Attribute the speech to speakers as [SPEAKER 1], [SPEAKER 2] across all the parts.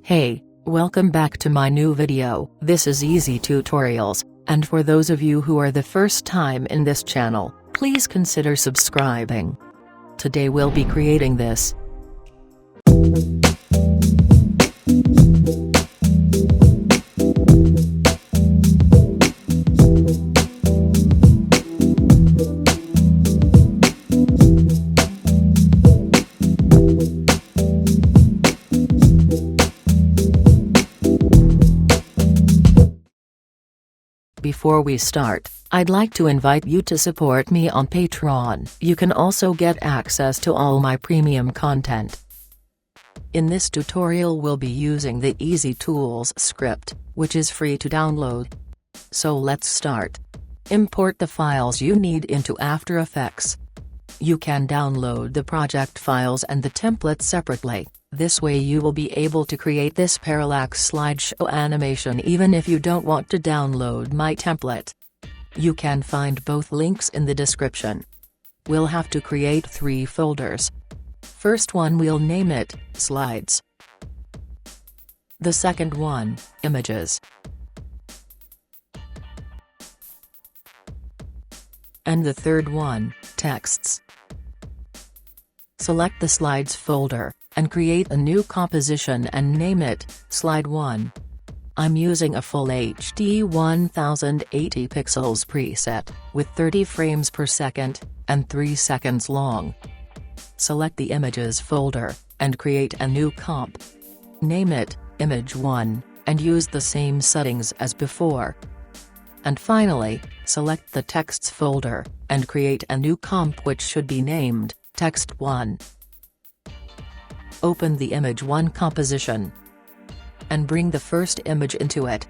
[SPEAKER 1] Hey, welcome back to my new video. This is Easy Tutorials, and for those of you who are the first time in this channel, please consider subscribing. Today we'll be creating this. Before we start, I'd like to invite you to support me on Patreon. You can also get access to all my premium content. In this tutorial we'll be using the Easy Tools script, which is free to download. So let's start. Import the files you need into After Effects. You can download the project files and the template separately. This way you will be able to create this Parallax Slideshow animation even if you don't want to download my template. You can find both links in the description. We'll have to create 3 folders. First one we'll name it, Slides. The second one, Images. And the third one, Texts. Select the Slides folder, and create a new composition and name it, Slide 1. I'm using a Full HD 1080 pixels preset, with 30 frames per second, and 3 seconds long. Select the Images folder, and create a new comp. Name it, Image 1, and use the same settings as before. And finally, select the Texts folder, and create a new comp which should be named, Text 1. Open the Image 1 composition. And bring the first image into it.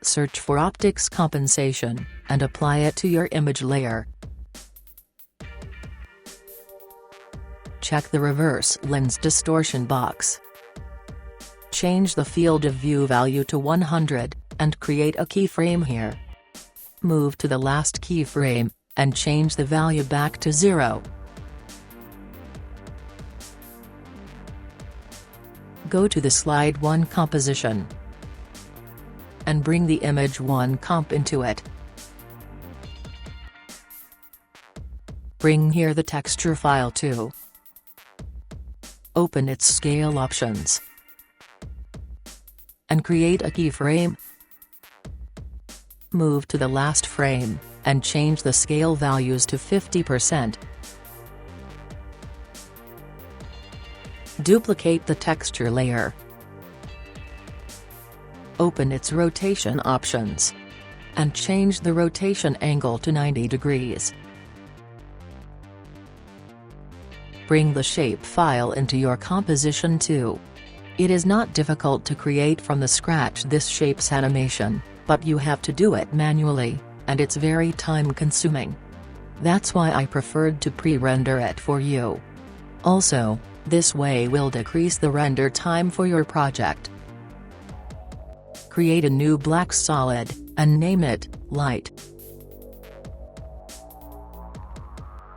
[SPEAKER 1] Search for Optics Compensation, and apply it to your image layer. Check the Reverse Lens Distortion box. Change the field of view value to 100, and create a keyframe here. Move to the last keyframe, and change the value back to 0. Go to the Slide 1 composition. And bring the Image 1 comp into it. Bring here the texture file too. Open its scale options. And create a keyframe. Move to the last frame, and change the scale values to 50%. Duplicate the texture layer. Open its rotation options. And change the rotation angle to 90 degrees. Bring the shape file into your composition too. It is not difficult to create from the scratch this shape's animation, but you have to do it manually, and it's very time-consuming. That's why I preferred to pre-render it for you. Also, this way will decrease the render time for your project. Create a new black solid, and name it, Light.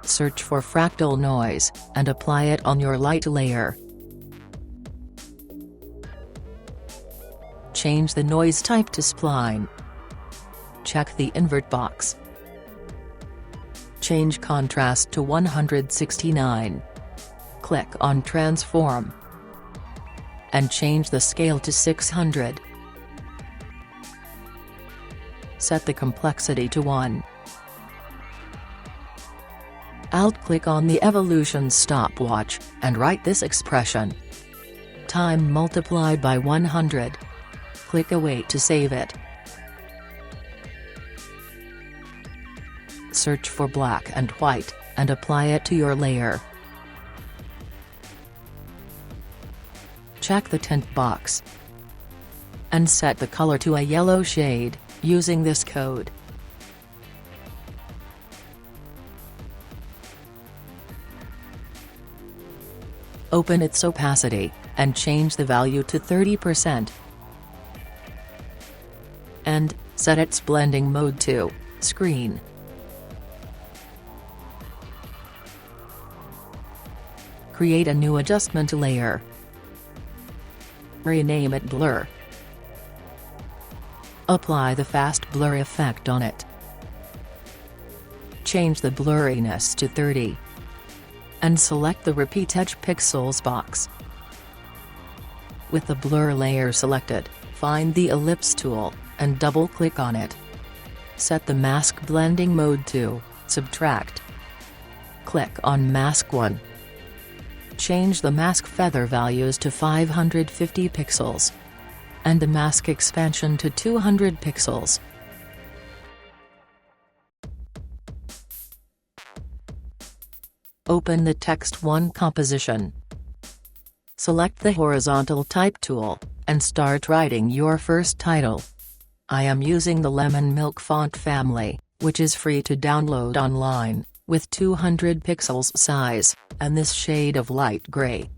[SPEAKER 1] Search for fractal noise, and apply it on your light layer. Change the noise type to spline. Check the invert box. Change contrast to 169. Click on Transform. And change the scale to 600. Set the complexity to 1. Alt-click on the evolution stopwatch, and write this expression. Time multiplied by 100. Click Await to save it. Search for black and white, and apply it to your layer. Check the tint box. And set the color to a yellow shade, using this code. Open its opacity, and change the value to 30%. And, set its blending mode to, Screen. Create a new adjustment layer. Rename it Blur. Apply the fast blur effect on it. Change the blurriness to 30. And select the Repeat Edge Pixels box. With the blur layer selected, find the ellipse tool, and double-click on it. Set the mask blending mode to Subtract. Click on Mask 1. Change the mask feather values to 550 pixels. And the mask expansion to 200 pixels. Open the Text 1 composition. Select the horizontal type tool, and start writing your first title. I am using the Lemon Milk font family, which is free to download online, with 200 pixels size, and this shade of light gray.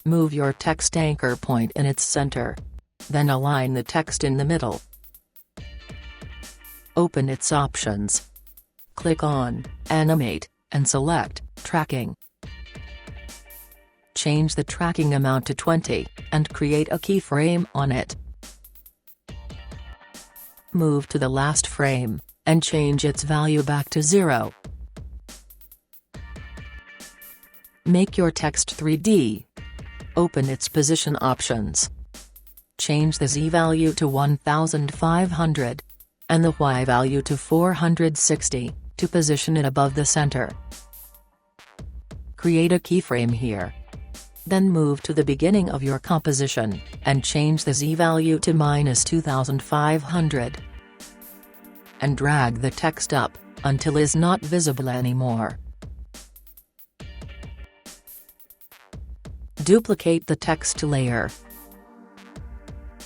[SPEAKER 1] Move your text anchor point in its center. Then align the text in the middle. Open its options. Click on Animate, and select Tracking. Change the tracking amount to 20, and create a keyframe on it. Move to the last frame, and change its value back to 0. Make your text 3D. Open its position options. Change the Z value to 1500, and the Y value to 460, to position it above the center. Create a keyframe here. Then move to the beginning of your composition, and change the Z value to -2500. And drag the text up, until it is not visible anymore. Duplicate the text layer.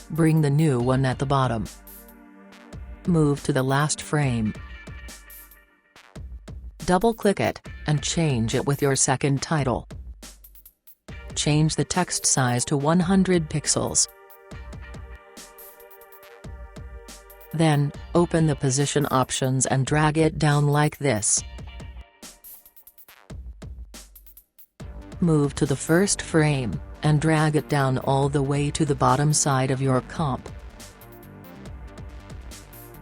[SPEAKER 1] Bring the new one at the bottom. Move to the last frame. Double-click it, and change it with your second title. Change the text size to 100 pixels. Then, open the position options and drag it down like this. Move to the first frame, and drag it down all the way to the bottom side of your comp.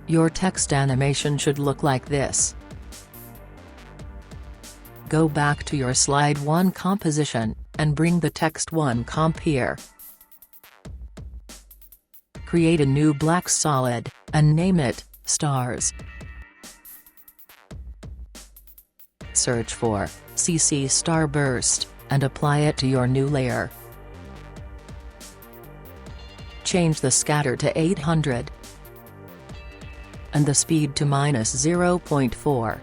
[SPEAKER 1] Your text animation should look like this. Go back to your Slide 1 composition, and bring the Text 1 comp here. Create a new black solid, and name it Stars. Search for CC Starburst, and apply it to your new layer. Change the scatter to 800. And the speed to -0.4.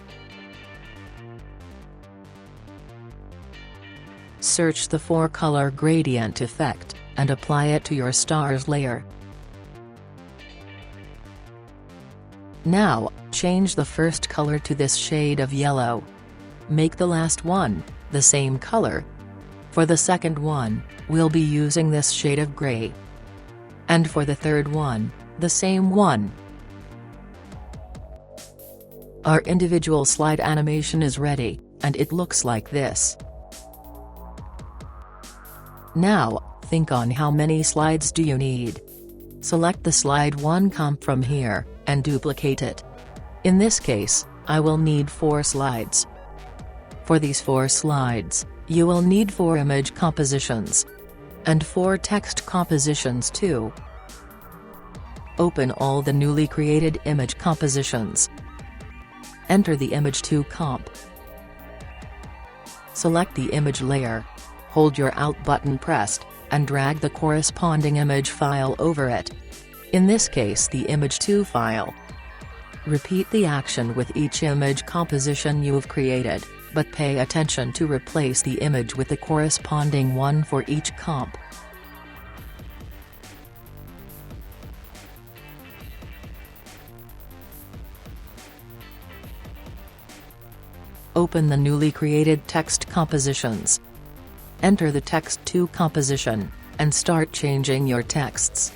[SPEAKER 1] Search the 4-color gradient effect, and apply it to your stars layer. Now, change the first color to this shade of yellow. Make the last one the same color. For the second one, we'll be using this shade of gray. And for the third one, the same one. Our individual slide animation is ready, and it looks like this. Now, think on how many slides do you need. Select the Slide 1 comp from here, and duplicate it. In this case, I will need 4 slides. For these 4 slides, you will need 4 image compositions. And 4 text compositions too. Open all the newly created image compositions. Enter the Image 2 comp. Select the image layer. Hold your Alt button pressed, and drag the corresponding image file over it. In this case, the Image 2 file. Repeat the action with each image composition you've created, but pay attention to replace the image with the corresponding one for each comp. Open the newly created text compositions. Enter the Text 2 composition, and start changing your texts.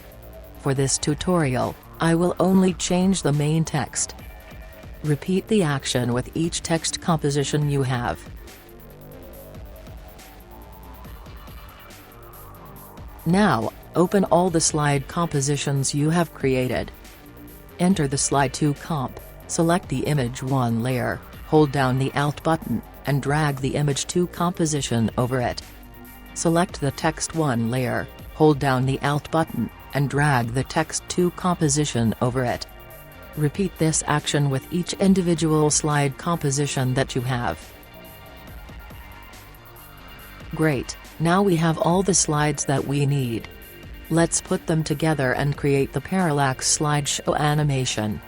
[SPEAKER 1] For this tutorial, I will only change the main text. Repeat the action with each text composition you have. Now, Open all the slide compositions you have created. Enter the Slide 2 comp, select the Image 1 layer, hold down the Alt button, and drag the Image 2 composition over it. Select the Text 1 layer, hold down the Alt button, and drag the Text 2 composition over it. Repeat this action with each individual slide composition that you have. Great, now we have all the slides that we need. Let's put them together and create the Parallax Slideshow animation.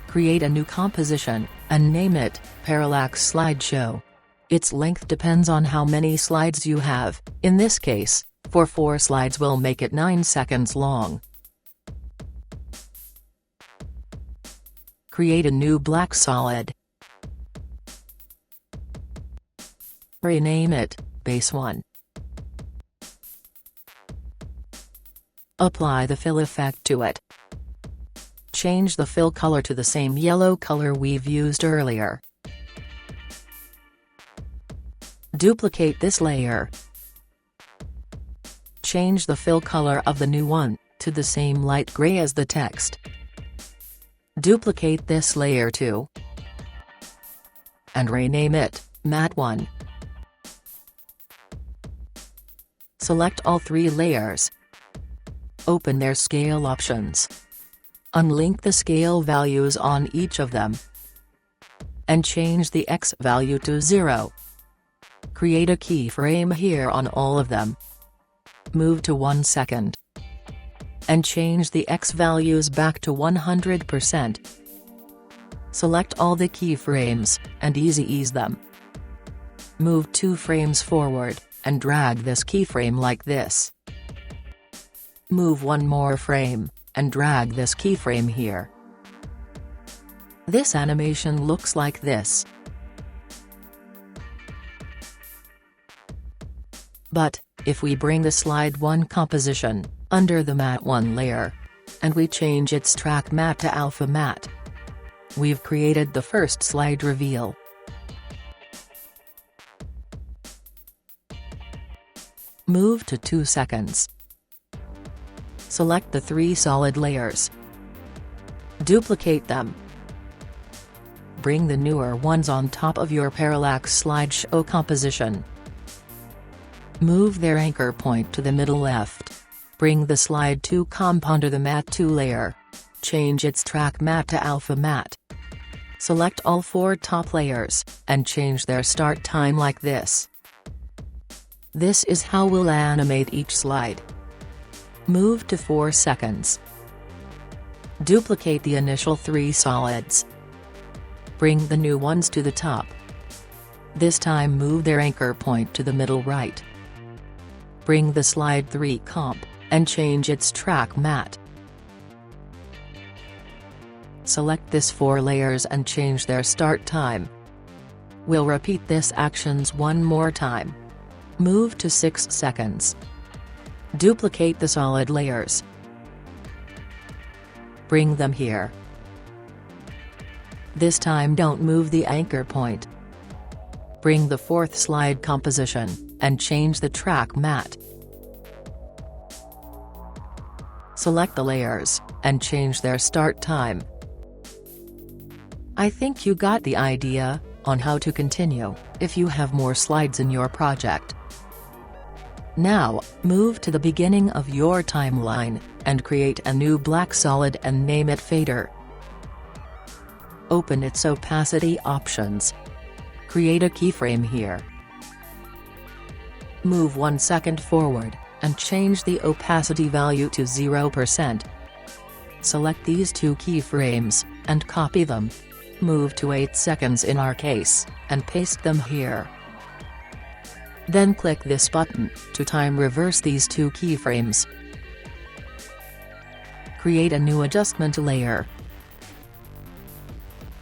[SPEAKER 1] Create a new composition, and name it, Parallax Slideshow. Its length depends on how many slides you have. In this case, for 4 slides we'll make it 9 seconds long. Create a new black solid. Rename it, Base 1. Apply the fill effect to it. Change the fill color to the same yellow color we've used earlier. Duplicate this layer. Change the fill color of the new one, to the same light gray as the text. Duplicate this layer too. And rename it, Matte 1. Select all 3 layers. Open their scale options. Unlink the scale values on each of them. And change the X value to 0. Create a keyframe here on all of them. Move to 1 second. And change the X values back to 100%. Select all the keyframes, and ease them. Move 2 frames forward, and drag this keyframe like this. Move 1 more frame, and drag this keyframe here. This animation looks like this. But, if we bring the Slide 1 composition, under the Matte 1 layer, and we change its track matte to Alpha Matte, we've created the first slide reveal. Move to 2 seconds. Select the 3 solid layers. Duplicate them. Bring the newer ones on top of your Parallax Slideshow composition. Move their anchor point to the middle left. Bring the Slide 2 comp under the Matte 2 layer. Change its track matte to Alpha Matte. Select all 4 top layers, and change their start time like this. This is how we'll animate each slide. Move to 4 seconds. Duplicate the initial 3 solids. Bring the new ones to the top. This time move their anchor point to the middle right. Bring the Slide 3 comp, and change its track matte. Select this 4 layers and change their start time. We'll repeat this actions 1 more time. Move to 6 seconds. Duplicate the solid layers. Bring them here. This time don't move the anchor point. Bring the 4th slide composition, and change the track matte. Select the layers, and change their start time. I think you got the idea on how to continue if you have more slides in your project. Now, move to the beginning of your timeline, and create a new black solid and name it Fader. Open its opacity options. Create a keyframe here. Move 1 second forward, and change the opacity value to 0%. Select these 2 keyframes, and copy them. Move to 8 seconds in our case, and paste them here. Then click this button, to time reverse these 2 keyframes. Create a new adjustment layer.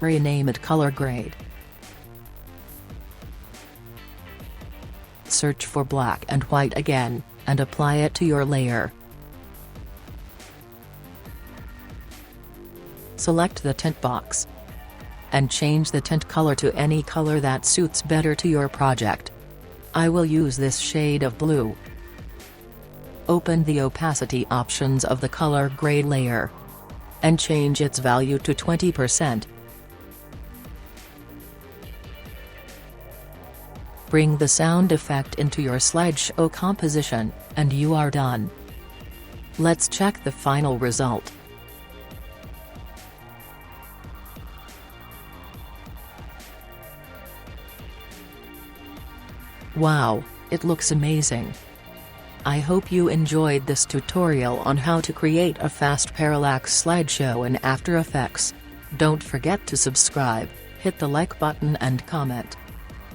[SPEAKER 1] Rename it Color Grade. Search for black and white again, and apply it to your layer. Select the tint box. And change the tint color to any color that suits better to your project. I will use this shade of blue. Open the opacity options of the color grade layer and change its value to 20%. Bring the sound effect into your slideshow composition, and you are done. Let's check the final result. Wow, it looks amazing. I hope you enjoyed this tutorial on how to create a fast parallax slideshow in After Effects. Don't forget to subscribe, hit the like button and comment.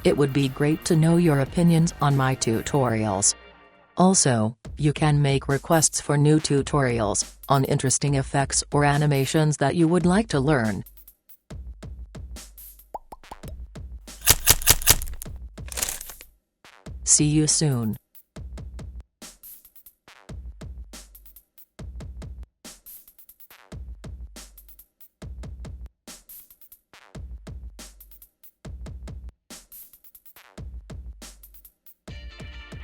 [SPEAKER 1] It would be great to know your opinions on my tutorials. Also, you can make requests for new tutorials on interesting effects or animations that you would like to learn. See you soon.